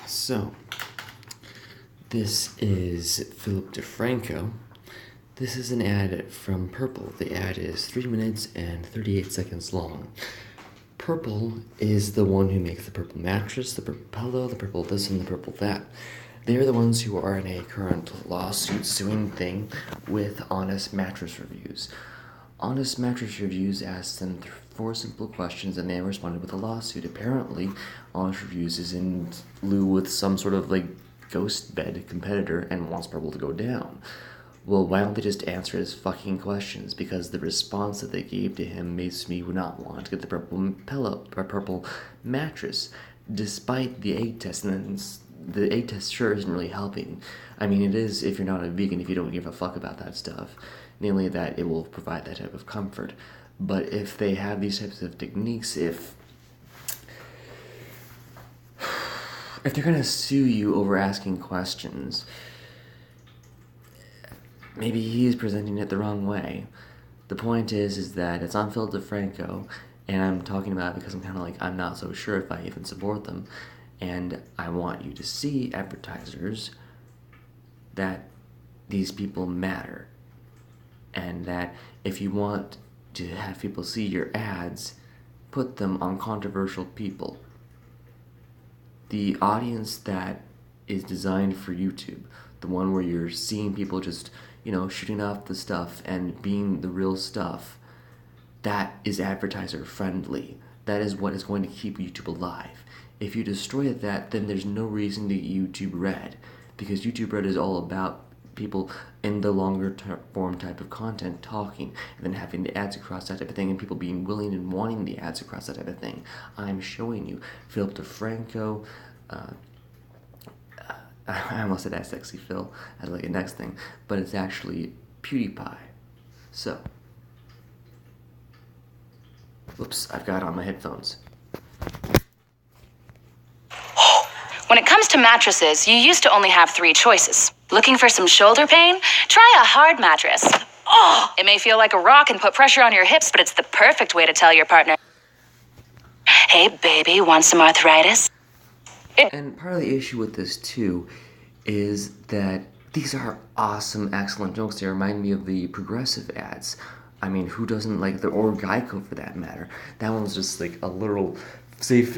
So, this is Philip DeFranco. This is an ad from Purple. The ad is 3 minutes and 38 seconds long. Purple is the one who makes the purple mattress, the purple pillow, the purple this, and the purple that. They are the ones who are in a current lawsuit suing thing with Honest Mattress Reviews. Honest Mattress Reviews asked them 4 simple questions and they responded with a lawsuit. Apparently, Honest Reviews is in lieu with some sort of ghost bed competitor and wants Purple to go down. Well, why don't they just answer his fucking questions? Because the response that they gave to him makes me not want to get the purple pillow or purple mattress, despite the egg test. And the egg test sure isn't really helping. I mean, it is if you're not a vegan, if you don't give a fuck about that stuff. Namely that it will provide that type of comfort. But if they have these types of techniques, if they're gonna sue you over asking questions, maybe he's presenting it the wrong way. The point is that it's on Phil DeFranco, and I'm talking about it because I'm not so sure if I even support them. And I want you to see, advertisers, that these people matter. And that if you want to have people see your ads, put them on controversial people. The audience that is designed for YouTube, the one where you're seeing people just, shooting off the stuff and being the real stuff, that is advertiser friendly. That is what is going to keep YouTube alive. If you destroy that, then there's no reason to YouTube Red, because YouTube Red is all about people in the longer form type of content talking, and then having the ads across that type of thing, and people being willing and wanting the ads across that type of thing. I'm showing you Philip DeFranco. I almost said Sexy Phil as a next thing, but it's actually PewDiePie. So, whoops, I've got on my headphones. When it comes to mattresses, you used to only have 3 choices. Looking for some shoulder pain? Try a hard mattress. Oh, it may feel like a rock and put pressure on your hips, but it's the perfect way to tell your partner, hey baby, want some arthritis? And part of the issue with this too is that these are awesome, excellent jokes. They remind me of the Progressive ads. I mean, who doesn't like or Geico for that matter? That one's just a literal save.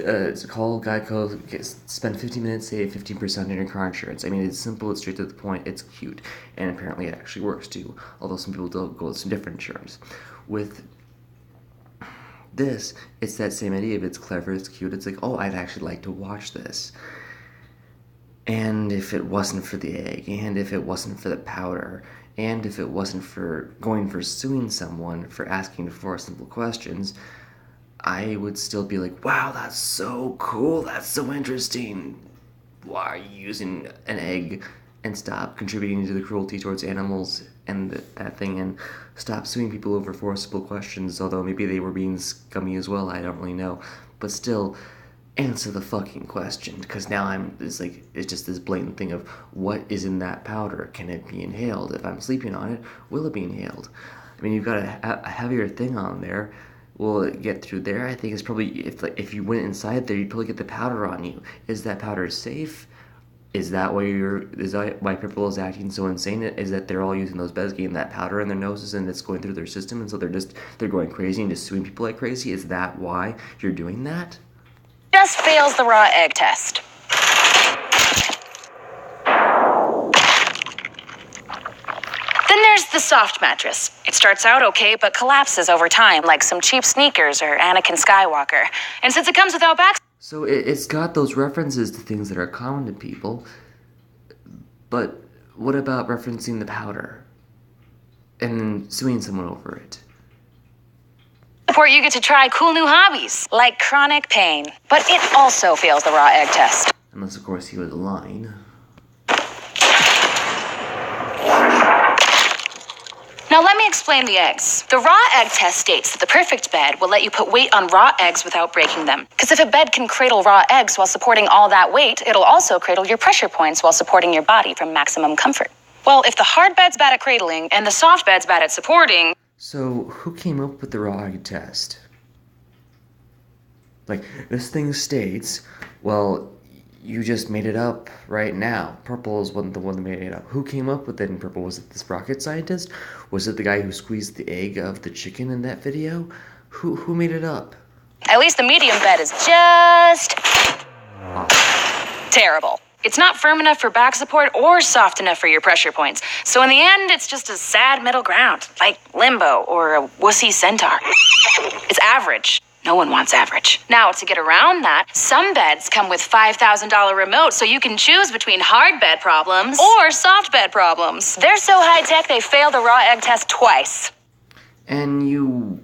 Call Geico, spend 15 minutes, save 15% on your car insurance. I mean, it's simple, it's straight to the point, it's cute, and apparently it actually works too. Although some people don't go with some different insurance. With this, it's that same idea. If it's clever, it's cute. It's oh, I'd actually like to watch this. And if it wasn't for the egg, and if it wasn't for the powder, and if it wasn't for suing someone for asking 4 simple questions, I would still be wow, that's so cool, that's so interesting. Why are you using an egg? And stop contributing to the cruelty towards animals and that thing, and stop suing people over 4 simple questions, although maybe they were being scummy as well, I don't really know. But still, answer the fucking question, because now it's just this blatant thing of what is in that powder. Can it be inhaled? If I'm sleeping on it, will it be inhaled? I mean, you've got a heavier thing on there. Will it get through there? I think it's probably, if you went inside there, you'd probably get the powder on you. Is that powder safe? Is that why Purple is acting so insane? Is that they're all using those beds, getting that powder in their noses, and it's going through their system, and so they're going crazy and just suing people like crazy? Is that why you're doing that? Just fails the raw egg test. Then there's the soft mattress. It starts out okay, but collapses over time, like some cheap sneakers or Anakin Skywalker. And since it comes without back... So it's got those references to things that are common to people, but what about referencing the powder and then suing someone over it? Where you get to try cool new hobbies, like chronic pain. But it also fails the raw egg test. Unless, of course, he was lying. Now let me explain the eggs. The raw egg test states that the perfect bed will let you put weight on raw eggs without breaking them. Because if a bed can cradle raw eggs while supporting all that weight, it'll also cradle your pressure points while supporting your body for maximum comfort. Well, if the hard bed's bad at cradling and the soft bed's bad at supporting... So, who came up with the raw egg test? This thing states, well, You just made it up right now. Purple is the one that made it up. Who came up with it in purple? Was it this rocket scientist? Was it the guy who squeezed the egg of the chicken in that video? Who made it up? At least the medium bed is just terrible. It's not firm enough for back support or soft enough for your pressure points. So in the end, it's just a sad middle ground, like limbo or a wussy centaur. It's average. No one wants average. Now, to get around that, some beds come with $5,000 remotes, so you can choose between hard bed problems or soft bed problems. They're so high-tech, they failed the raw egg test twice. And you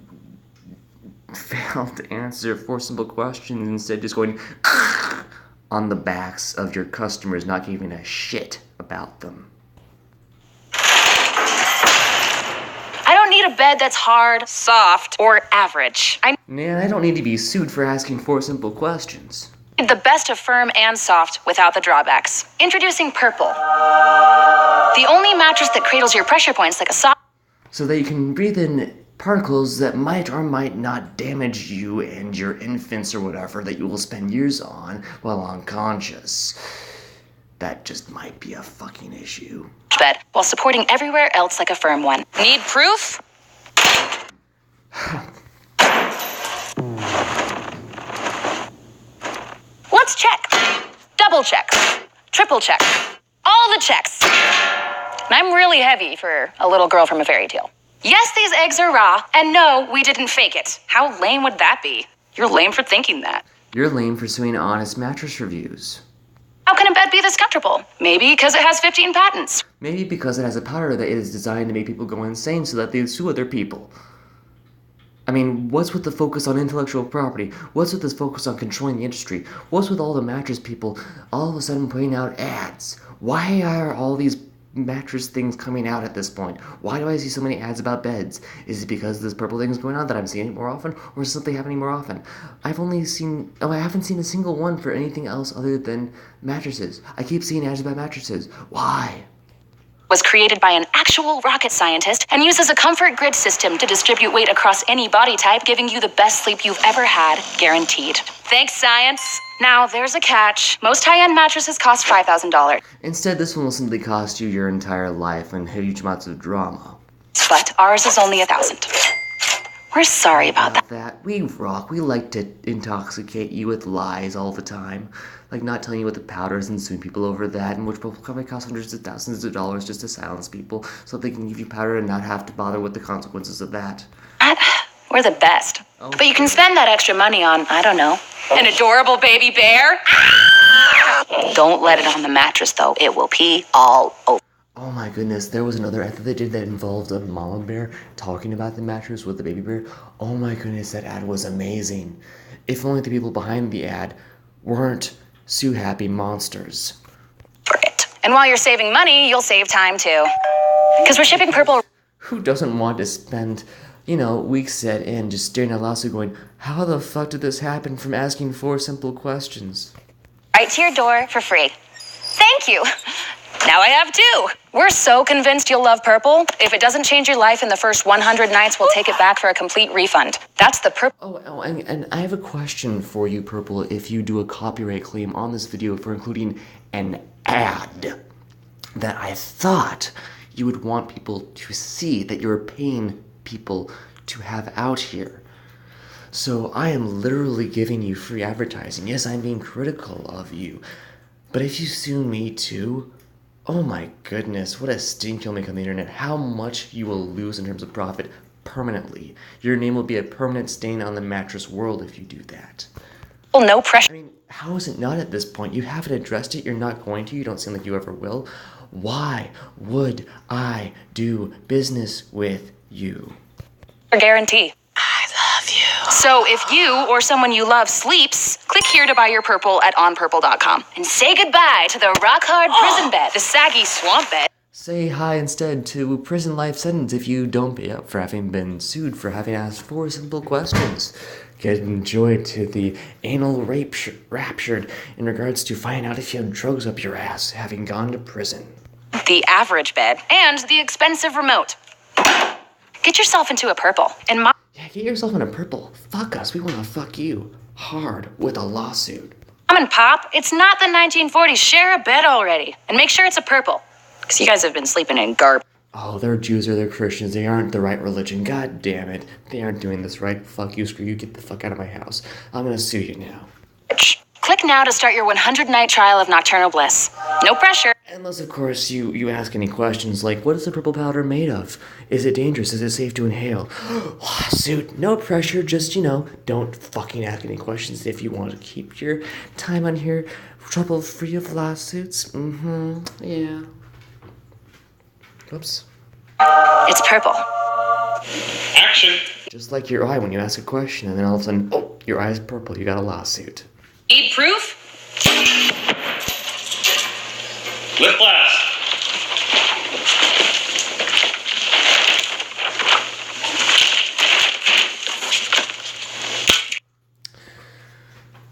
failed to answer 4 simple questions, instead just going on the backs of your customers, not giving a shit about them. I don't need a bed that's hard, soft, or average. I I don't need to be sued for asking 4 simple questions. need the best of firm and soft without the drawbacks. Introducing Purple. The only mattress that cradles your pressure points like a soft... So that you can breathe in particles that might or might not damage you and your infants or whatever that you will spend years on while unconscious. That just might be a fucking issue. bed while supporting everywhere else like a firm one. Need proof? Let's check. Double check. Triple check. All the checks. And I'm really heavy for a little girl from a fairy tale. Yes, these eggs are raw, and no, we didn't fake it. How lame would that be? You're lame for thinking that. You're lame for suing honest mattress reviews. How can a bed be this comfortable? Maybe because it has 15 patents. Maybe because it has a powder that is designed to make people go insane so that they sue other people. I mean, what's with the focus on intellectual property? What's with this focus on controlling the industry? What's with all the mattress people all of a sudden putting out ads? Why are all these mattress things coming out at this point? Why do I see so many ads about beds? Is it because this purple thing is going on that I'm seeing it more often, or is something happening more often? I haven't seen a single one for anything else other than mattresses. I keep seeing ads about mattresses. Why? Was created by an actual rocket scientist and uses a comfort grid system to distribute weight across any body type, giving you the best sleep you've ever had, guaranteed. Thanks, science. Now, there's a catch. Most high-end mattresses cost $5,000. Instead, this one will simply cost you your entire life and huge amounts of drama. But ours is only $1,000. We're sorry about that. We rock. We like to intoxicate you with lies all the time. Like not telling you what the powder is and suing people over that, and which will probably cost hundreds of thousands of dollars just to silence people so they can give you powder and not have to bother with the consequences of that. We're the best. Oh. But you can spend that extra money on, I don't know, an adorable baby bear. Don't let it on the mattress, though. It will pee all over. Oh my goodness, there was another ad that they did that involved a mama bear talking about the mattress with the baby bear. Oh my goodness, that ad was amazing. If only the people behind the ad weren't sue-happy monsters. For it. And while you're saving money, you'll save time, too. Because we're shipping Purple... Who doesn't want to spend, weeks at end just staring at a lawsuit going, how the fuck did this happen, from asking 4 simple questions? right to your door for free. Thank you. Now I have 2. We're so convinced you'll love Purple. If it doesn't change your life in the first 100 nights, we'll take it back for a complete refund. That's the Purple. Oh, and I have a question for you, Purple, if you do a copyright claim on this video for including an ad that I thought you would want people to see, that you're paying people to have out here. So I am literally giving you free advertising. Yes, I'm being critical of you. But if you sue me too, oh my goodness, what a stink you'll make on the internet. How much you will lose in terms of profit permanently. Your name will be a permanent stain on the mattress world if you do that. Well, no pressure. I mean, how is it not at this point? You haven't addressed it, you're not going to, you don't seem like you ever will. Why would I do business with you? Guarantee. I love you. So if you or someone you love sleeps, click here to buy your Purple at onpurple.com. And say goodbye to the rock-hard prison bed, the saggy swamp bed. Say hi instead to prison life sentence if you don't pay up for having been sued for having asked 4 simple questions. Get enjoyed to the anal raptured in regards to finding out if you have drugs up your ass having gone to prison. The average bed and the expensive remote. Get yourself into a Purple. And Yeah, get yourself in a Purple. Fuck us, we want to fuck you hard with a lawsuit. I'm doing, Pop? It's not the 1940s. Share a bed already. And make sure it's a purple. Because you guys have been sleeping in garbage. Oh, they're Jews or they're Christians. They aren't the right religion. God damn it. They aren't doing this right. Fuck you, screw you. Get the fuck out of my house. I'm gonna sue you now. Click now to start your 100-night trial of Nocturnal Bliss. No pressure. Unless, of course, you ask any questions like, what is the purple powder made of? Is it dangerous? Is it safe to inhale? Lawsuit. No pressure. Just, don't fucking ask any questions if you want to keep your time on here trouble-free of lawsuits. Yeah. Oops. It's purple. Action. Just like your eye when you ask a question, and then all of a sudden, oh, your eye's purple. You got a lawsuit. Need proof? Lip blast.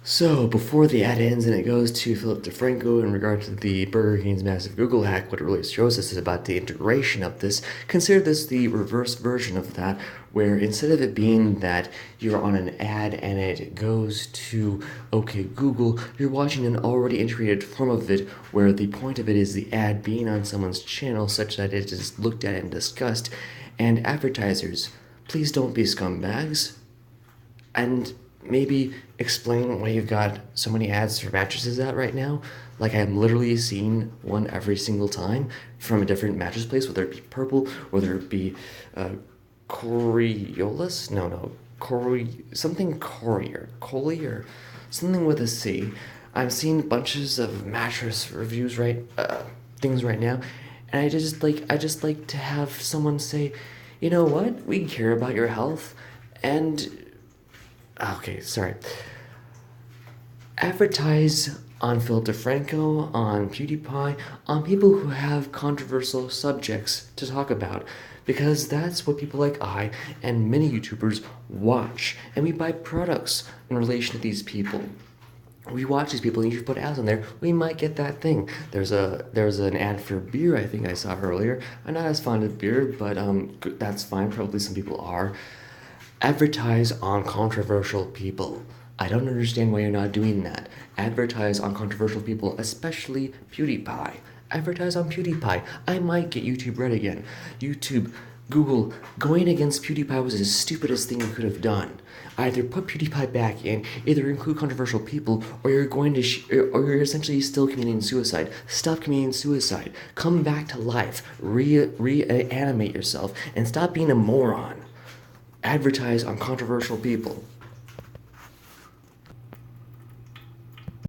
So, before the ad ends and it goes to Philip DeFranco in regard to the Burger King's massive Google hack, what it really shows us is about the integration of this. Consider this the reverse version of that, where instead of it being that you're on an ad and it goes to, okay, Google, you're watching an already integrated form of it, where the point of it is the ad being on someone's channel such that it is looked at and discussed. And advertisers, please don't be scumbags. And maybe explain why you've got so many ads for mattresses out right now. Like, I'm literally seeing one every single time from a different mattress place, whether it be purple, whether it be Coriolis? Something Collier, something with a C. I'm seeing bunches of mattress reviews things right now, and I just like to have someone say, you know what, we care about your health, and okay, sorry. Advertise on Phil DeFranco, on PewDiePie, on people who have controversial subjects to talk about. Because that's what people like I and many YouTubers watch. And we buy products in relation to these people. We watch these people and you put ads on there, we might get that thing. There's an ad for beer I think I saw earlier. I'm not as fond of beer, but that's fine. Probably some people are. Advertise on controversial people. I don't understand why you're not doing that. Advertise on controversial people, especially PewDiePie. Advertise on PewDiePie. I might get YouTube red again. YouTube, Google, going against PewDiePie was the stupidest thing you could have done. Either put PewDiePie back in, either include controversial people, or you're going to, or you're essentially still committing suicide. Stop committing suicide. Come back to life. Reanimate yourself, and stop being a moron. Advertise on controversial people.